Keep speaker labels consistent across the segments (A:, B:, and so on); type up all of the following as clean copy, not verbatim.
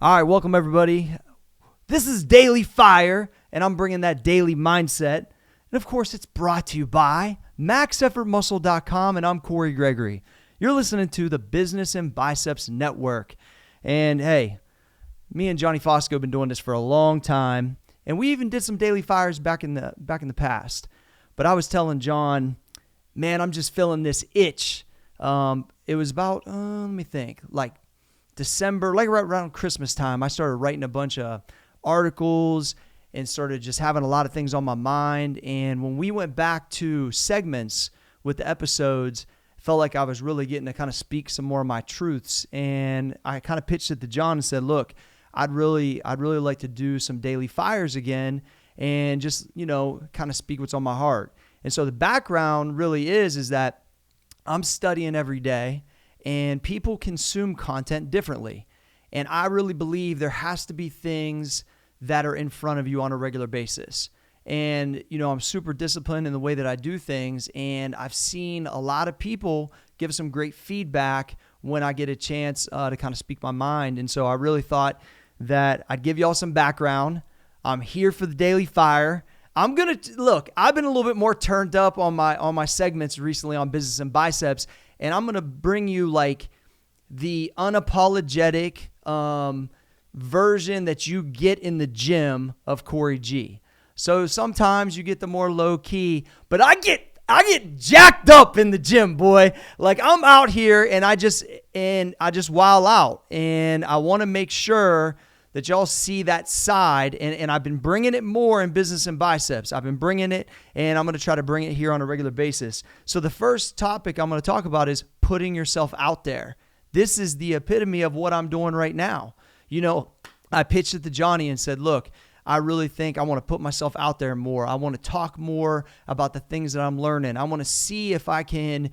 A: All right, welcome everybody. This is Daily Fire, and I'm bringing that daily mindset. And of course, it's brought to you by MaxEffortMuscle.com, and I'm Cory Gregory. You're listening to the Business and Biceps Network. And hey, me and Johnny Fosco have been doing this for a long time, and we even did some Daily Fires back in the past. But I was telling John, man, I'm just feeling this itch. It was about, let me think, like December, like right around Christmas time, I started writing a bunch of articles and started just having a lot of things on my mind. And when we went back to segments with the episodes, I felt like I was really getting to kind of speak some more of my truths. And I kind of pitched it to John and said, look, I'd really like to do some daily fires again and just, kind of speak what's on my heart. And so the background really is that I'm studying every day. And people consume content differently. And I really believe there has to be things that are in front of you on a regular basis. And, I'm super disciplined in the way that I do things. And I've seen a lot of people give some great feedback when I get a chance to kind of speak my mind. And so I really thought that I'd give y'all some background. I'm here for the Daily Fire. I'm going to look, I've been a little bit more turned up on my segments recently on Business and Biceps. And I'm going to bring you like the unapologetic version that you get in the gym of Cory G. So sometimes you get the more low key, but I get jacked up in the gym, boy. Like I'm out here and I just wild out. And I want to make sure that y'all see that side, and I've been bringing it more in Business and Biceps. I've been bringing it, and I'm going to try to bring it here on a regular basis. So the first topic I'm going to talk about is putting yourself out there. This is the epitome of what I'm doing right now. I pitched it to Johnny and said, look, I really think I want to put myself out there more. I want to talk more about the things that I'm learning. I want to see if I can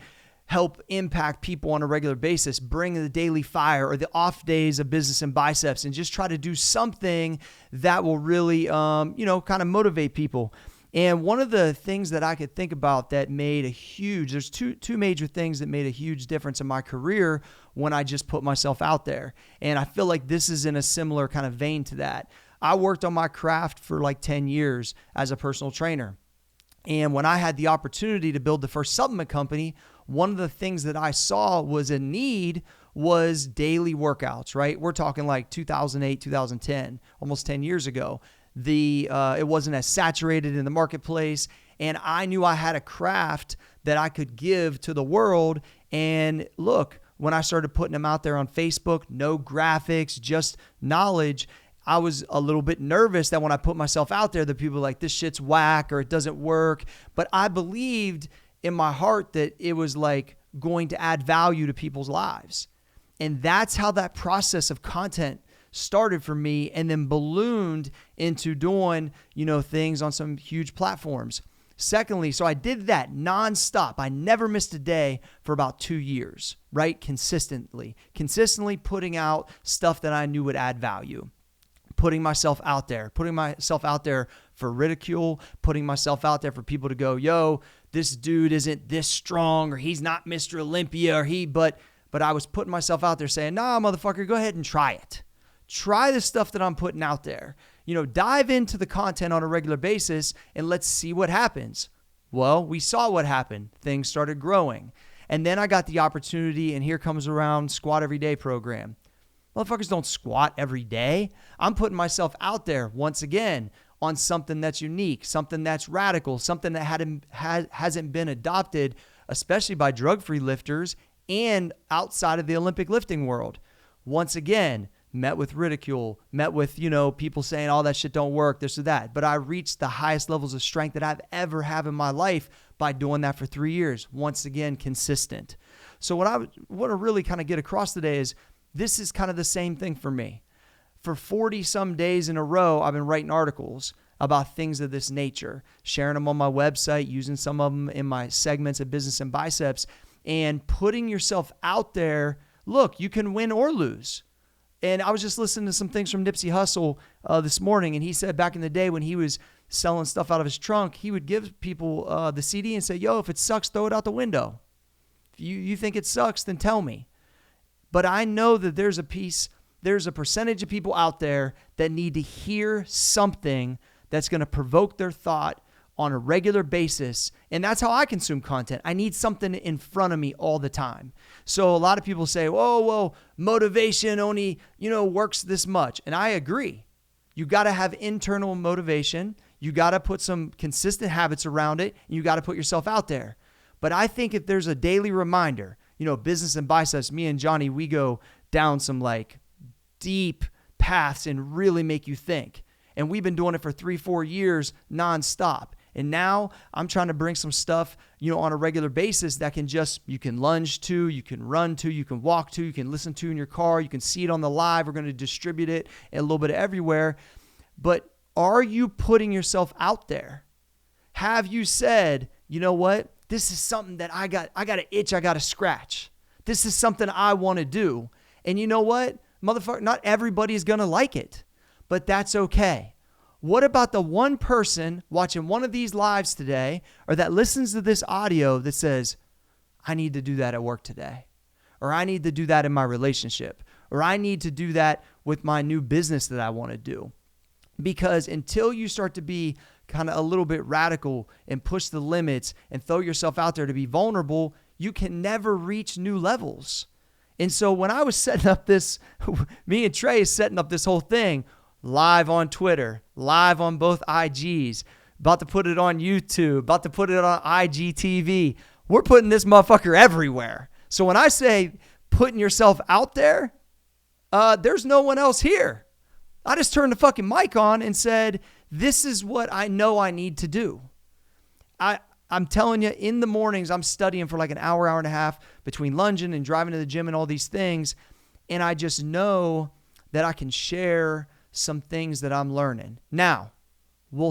A: help impact people on a regular basis, bring the daily fire or the off days of Business and Biceps, and just try to do something that will really, kind of motivate people. And one of the things that I could think about that made there's two major things that made a huge difference in my career when I just put myself out there. And I feel like this is in a similar kind of vein to that. I worked on my craft for like 10 years as a personal trainer. And when I had the opportunity to build the first supplement company, one of the things that I saw was a need was daily workouts, right? We're talking like 2008, 2010, almost 10 years ago. It wasn't as saturated in the marketplace. And I knew I had a craft that I could give to the world. And look, when I started putting them out there on Facebook, no graphics, just knowledge, I was a little bit nervous that when I put myself out there, the people were like, this shit's whack or it doesn't work. But I believed in my heart that it was like going to add value to people's lives. And that's how that process of content started for me and then ballooned into doing, things on some huge platforms. Secondly, so I did that nonstop. I never missed a day for about 2 years, right? Consistently putting out stuff that I knew would add value. Putting myself out there for ridicule, putting myself out there for people to go, yo, this dude isn't this strong, or he's not Mr. Olympia, but I was putting myself out there saying, nah, motherfucker, go ahead and try it. Try the stuff that I'm putting out there. Dive into the content on a regular basis and let's see what happens. Well, we saw what happened. Things started growing. And then I got the opportunity, and here comes around Squat Every Day program. Motherfuckers don't squat every day. I'm putting myself out there once again on something that's unique, something that's radical, something that hasn't been adopted, especially by drug-free lifters and outside of the Olympic lifting world. Once again, met with ridicule, met with, people saying, oh, that shit don't work, this or that. But I reached the highest levels of strength that I've ever had in my life by doing that for 3 years. Once again, consistent. So what I want to really kind of get across today is this is kind of the same thing for me. For 40 some days in a row, I've been writing articles about things of this nature, sharing them on my website, using some of them in my segments of Business and Biceps, and putting yourself out there. Look, you can win or lose. And I was just listening to some things from Nipsey Hussle this morning, and he said back in the day when he was selling stuff out of his trunk, he would give people the CD and say, yo, if it sucks, throw it out the window. If you think it sucks, then tell me. But I know that there's there's a percentage of people out there that need to hear something that's going to provoke their thought on a regular basis. And that's how I consume content. I need something in front of me all the time. So a lot of people say, "Whoa, well, motivation only, works this much." And I agree. You got to have internal motivation. You got to put some consistent habits around it. And you got to put yourself out there. But I think if there's a daily reminder, Business and Biceps, me and Johnny, we go down some like deep paths and really make you think. And we've been doing it for 3-4 years nonstop. And now I'm trying to bring some stuff, on a regular basis that you can lunge to, you can run to, you can walk to, you can listen to in your car, you can see it on the live. We're going to distribute it a little bit everywhere. But are you putting yourself out there? Have you said, you know what? This is something that I got an itch I got to scratch. This is something I want to do. And you know what? Motherfucker, not everybody is going to like it, but that's okay. What about the one person watching one of these lives today or that listens to this audio that says, I need to do that at work today, or I need to do that in my relationship, or I need to do that with my new business that I want to do? Because until you start to be kind of a little bit radical and push the limits and throw yourself out there to be vulnerable, you can never reach new levels. And so when I was setting up this, me and Trey is setting up this whole thing live on Twitter, live on both IGs, about to put it on YouTube, about to put it on IGTV. We're putting this motherfucker everywhere. So when I say putting yourself out there, there's no one else here. I just turned the fucking mic on and said, this is what I know I need to do. I'm telling you, in the mornings, I'm studying for like an hour and a half between lunging and driving to the gym and all these things. And I just know that I can share some things that I'm learning. Now,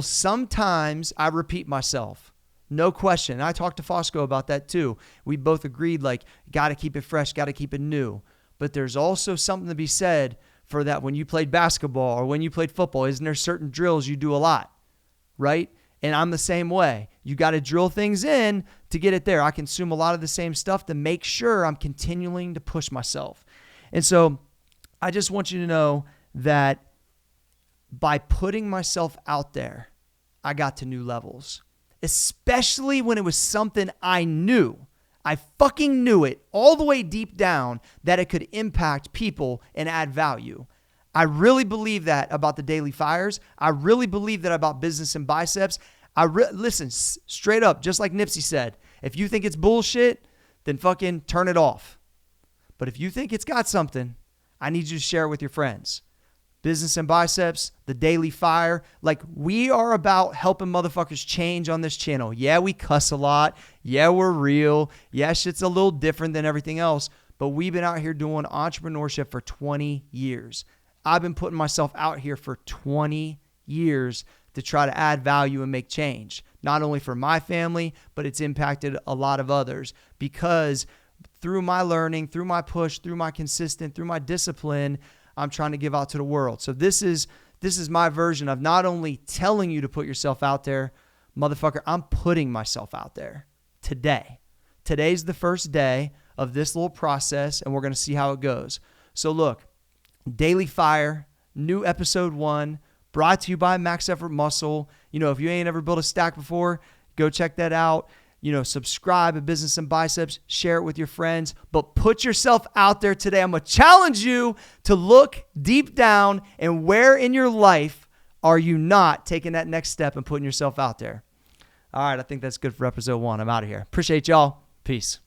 A: sometimes I repeat myself. No question. I talked to Fosco about that too. We both agreed, got to keep it fresh, got to keep it new. But there's also something to be said for that when you played basketball or when you played football. Isn't there certain drills you do a lot, right? And I'm the same way. You got to drill things in to get it there. I consume a lot of the same stuff to make sure I'm continuing to push myself. And so I just want you to know that by putting myself out there, I got to new levels, especially when it was something I knew. I fucking knew it all the way deep down that it could impact people and add value. I really believe that about the Daily Fires. I really believe that about Business and Biceps. Listen, straight up, just like Nipsey said, if you think it's bullshit, then fucking turn it off. But if you think it's got something, I need you to share it with your friends. Business and Biceps, the Daily Fire. We are about helping motherfuckers change on this channel. Yeah, we cuss a lot. Yeah, we're real. Yeah, shit's a little different than everything else. But we've been out here doing entrepreneurship for 20 years. I've been putting myself out here for 20 years to try to add value and make change. Not only for my family, but it's impacted a lot of others. Because through my learning, through my push, through my consistent, through my discipline, I'm trying to give out to the world. So this is my version of not only telling you to put yourself out there, motherfucker, I'm putting myself out there today. Today's the first day of this little process, and we're going to see how it goes. So look, Daily Fire, new episode 1, brought to you by Max Effort Muscle. If you ain't ever built a stack before, go check that out. Subscribe to Business and Biceps, share it with your friends, but put yourself out there today. I'm going to challenge you to look deep down and where in your life are you not taking that next step and putting yourself out there. All right, I think that's good for episode 1. I'm out of here. Appreciate y'all. Peace.